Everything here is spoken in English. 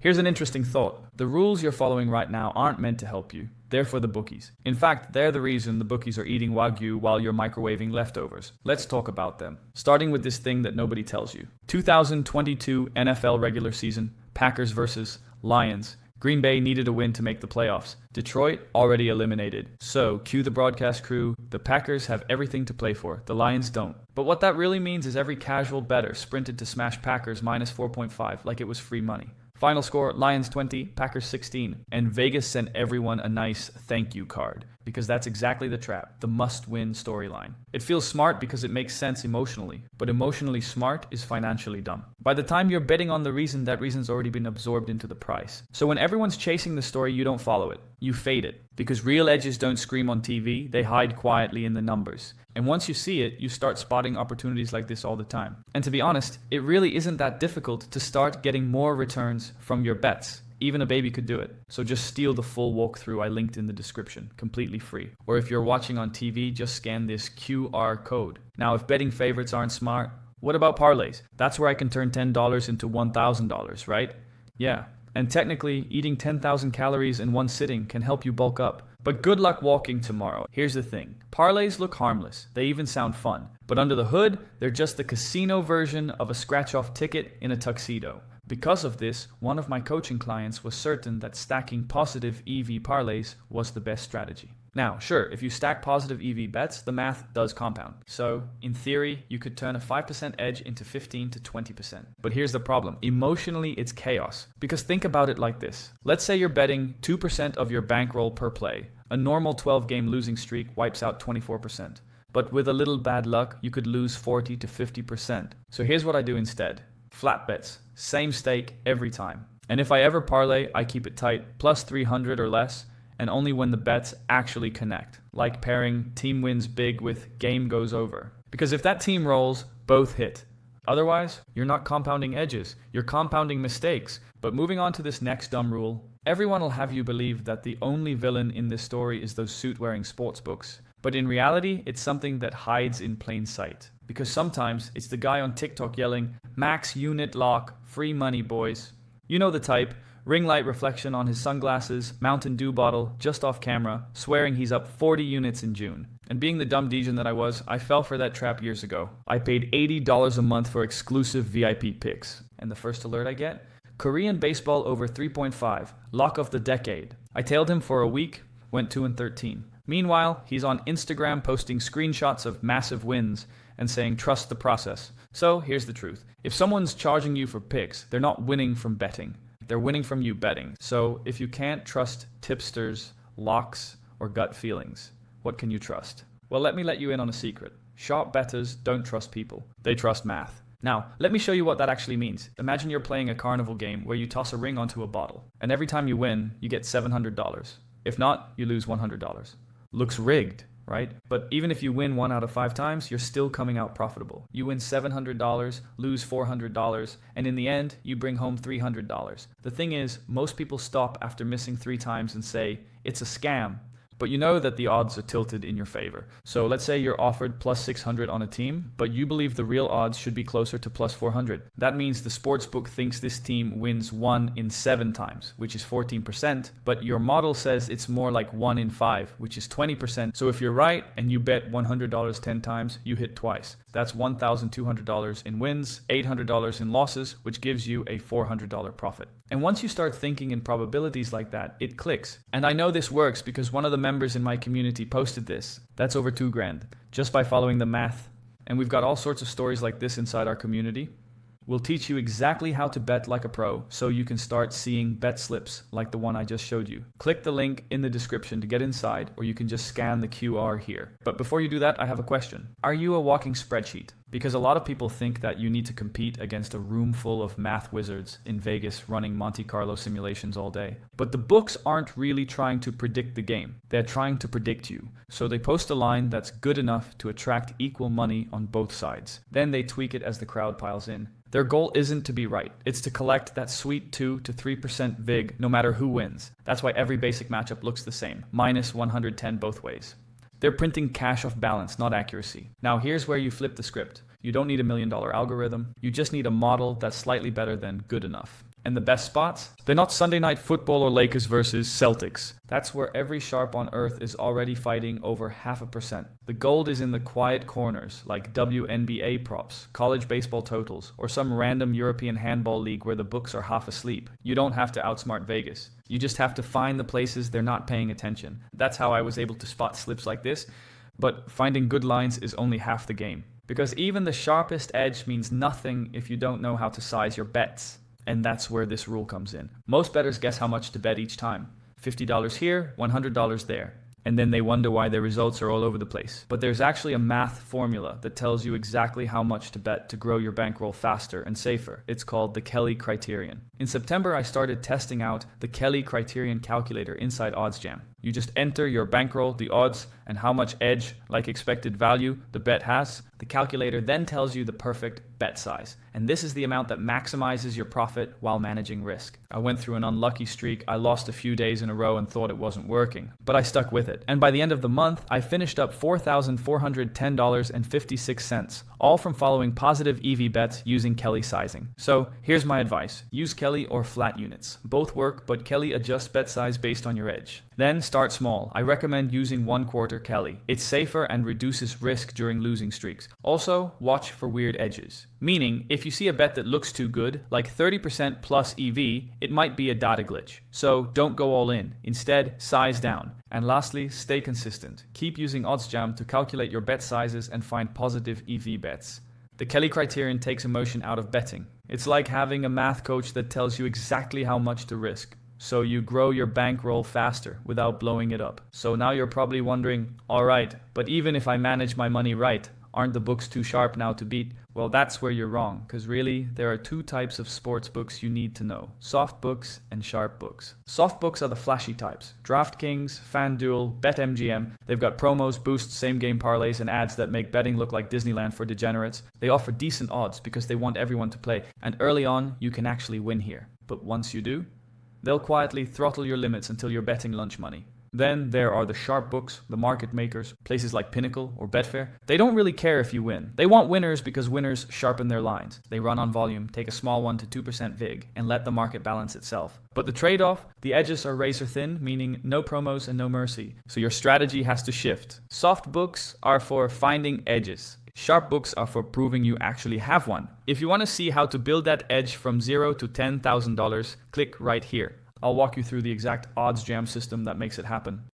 Here's an interesting thought. The rules you're following right now aren't meant to help you. They're for the bookies. In fact, they're the reason the bookies are eating Wagyu while you're microwaving leftovers. Let's talk about them. Starting with this thing that nobody tells you. 2022 NFL regular season, Packers versus Lions. Green Bay needed a win to make the playoffs. Detroit already eliminated. So, cue the broadcast crew. The Packers have everything to play for. The Lions don't. But what that really means is every casual bettor sprinted to smash Packers minus 4.5 like it was free money. Final score, Lions 20, Packers 16. And Vegas sent everyone a nice thank you card. Because that's exactly the trap, the must-win storyline. It feels smart because it makes sense emotionally. But emotionally smart is financially dumb. By the time you're betting on the reason, that reason's already been absorbed into the price. So when everyone's chasing the story, you don't follow it. You fade it. Because real edges don't scream on TV, they hide quietly in the numbers. And once you see it, you start spotting opportunities like this all the time. And to be honest, it really isn't that difficult to start getting more returns from your bets. Even a baby could do it. So just steal the full walkthrough I linked in the description, completely free. Or if you're watching on TV, just scan this QR code. Now, if betting favorites aren't smart, what about parlays? That's where I can turn $10 into $1,000, right? Yeah. And technically, eating 10,000 calories in one sitting can help you bulk up. But good luck walking tomorrow. Here's the thing. Parlays look harmless. They even sound fun. But under the hood, they're just the casino version of a scratch-off ticket in a tuxedo. Because of this, one of my coaching clients was certain that stacking positive EV parlays was the best strategy. Now, sure, if you stack positive EV bets, the math does compound. So, in theory, you could turn a 5% edge into 15 to 20%. But here's the problem. Emotionally, it's chaos. Because think about it like this. Let's say you're betting 2% of your bankroll per play. A normal 12-game losing streak wipes out 24%. But with a little bad luck, you could lose 40 to 50%. So here's what I do instead. Flat bets. Same stake every time. And if I ever parlay, I keep it tight, plus 300 or less, and only when the bets actually connect. Like pairing team wins big with game goes over. Because if that team rolls, both hit. Otherwise, you're not compounding edges, you're compounding mistakes. But moving on to this next dumb rule, everyone will have you believe that the only villain in this story is those suit-wearing sportsbooks. But in reality, it's something that hides in plain sight. Because sometimes it's the guy on TikTok yelling, "Max unit lock, free money boys." You know the type, ring light reflection on his sunglasses, Mountain Dew bottle, just off camera, swearing he's up 40 units in June. And being the dumb degen that I was, I fell for that trap years ago. I paid $80 a month for exclusive VIP picks. And the first alert I get? Korean baseball over 3.5, lock of the decade. I tailed him for a week, went 2-13. Meanwhile, he's on Instagram posting screenshots of massive wins and saying trust the process. So here's the truth. If someone's charging you for picks, they're not winning from betting. They're winning from you betting. So if you can't trust tipsters, locks, or gut feelings, what can you trust? Well, let me let you in on a secret. Sharp bettors don't trust people. They trust math. Now, let me show you what that actually means. Imagine you're playing a carnival game where you toss a ring onto a bottle, and every time you win, you get $700. If not, you lose $100. Looks rigged, right? But even if you win 1 out of 5 times, you're still coming out profitable. You win $700, lose $400, and in the end, you bring home $300. The thing is, most people stop after missing 3 times and say, it's a scam. But you know that the odds are tilted in your favor. So let's say you're offered plus 600 on a team, but you believe the real odds should be closer to plus 400. That means the sportsbook thinks this team wins 1 in 7 times, which is 14%, but your model says it's more like 1 in 5, which is 20%. So if you're right and you bet $100 10 times, you hit twice. That's $1,200 in wins, $800 in losses, which gives you a $400 profit. And once you start thinking in probabilities like that, it clicks. And I know this works because one of the members in my community posted this. That's over $2,000 just by following the math. And we've got all sorts of stories like this inside our community. We'll teach you exactly how to bet like a pro so you can start seeing bet slips like the one I just showed you. Click the link in the description to get inside, or you can just scan the QR here. But before you do that, I have a question. Are you a walking spreadsheet? Because a lot of people think that you need to compete against a room full of math wizards in Vegas running Monte Carlo simulations all day. But the books aren't really trying to predict the game. They're trying to predict you. So they post a line that's good enough to attract equal money on both sides. Then they tweak it as the crowd piles in. Their goal isn't to be right. It's to collect that sweet 2 to 3% vig no matter who wins. That's why every basic matchup looks the same, minus 110 both ways. They're printing cash off balance, not accuracy. Now here's where you flip the script. You don't need $1 million algorithm. You just need a model that's slightly better than good enough. And the best spots? They're not Sunday night football or Lakers versus Celtics. That's where every sharp on earth is already fighting over 0.5%. The gold is in the quiet corners, like WNBA props, college baseball totals, or some random European handball league where the books are half asleep. You don't have to outsmart Vegas. You just have to find the places they're not paying attention. That's how I was able to spot slips like this. But finding good lines is only half the game. Because even the sharpest edge means nothing if you don't know how to size your bets. And that's where this rule comes in. Most bettors guess how much to bet each time. $50 here, $100 there. And then they wonder why their results are all over the place. But there's actually a math formula that tells you exactly how much to bet to grow your bankroll faster and safer. It's called the Kelly criterion. In September, I started testing out the Kelly criterion calculator inside OddsJam. You just enter your bankroll, the odds, and how much edge, like expected value, the bet has. The calculator then tells you the perfect bet size. And this is the amount that maximizes your profit while managing risk. I went through an unlucky streak. I lost a few days in a row and thought it wasn't working. But I stuck with it. And by the end of the month, I finished up $4,410.56, all from following positive EV bets using Kelly sizing. So here's my advice. Use Kelly or flat units. Both work, but Kelly adjusts bet size based on your edge. Then start small. I recommend using 1/4 Kelly. It's safer and reduces risk during losing streaks. Also, watch for weird edges. Meaning, if you see a bet that looks too good, like 30% plus EV, it might be a data glitch. So don't go all in. Instead, size down. And lastly, stay consistent. Keep using OddsJam to calculate your bet sizes and find positive EV bets. The Kelly criterion takes emotion out of betting. It's like having a math coach that tells you exactly how much to risk. So you grow your bankroll faster without blowing it up. So now you're probably wondering, alright, but even if I manage my money right, aren't the books too sharp now to beat? Well, that's where you're wrong, because really, there are two types of sports books you need to know. Soft books and sharp books. Soft books are the flashy types. DraftKings, FanDuel, BetMGM. They've got promos, boosts, same-game parlays, and ads that make betting look like Disneyland for degenerates. They offer decent odds because they want everyone to play, and early on, you can actually win here. But once you do, they'll quietly throttle your limits until you're betting lunch money. Then there are the sharp books, the market makers, places like Pinnacle or Betfair. They don't really care if you win. They want winners because winners sharpen their lines. They run on volume, take a small 1 to 2% vig, and let the market balance itself. But the trade-off, the edges are razor thin, meaning no promos and no mercy. So your strategy has to shift. Soft books are for finding edges. Sharp books are for proving you actually have one. If you want to see how to build that edge from $0 to $10,000, click right here. I'll walk you through the exact OddsJam system that makes it happen.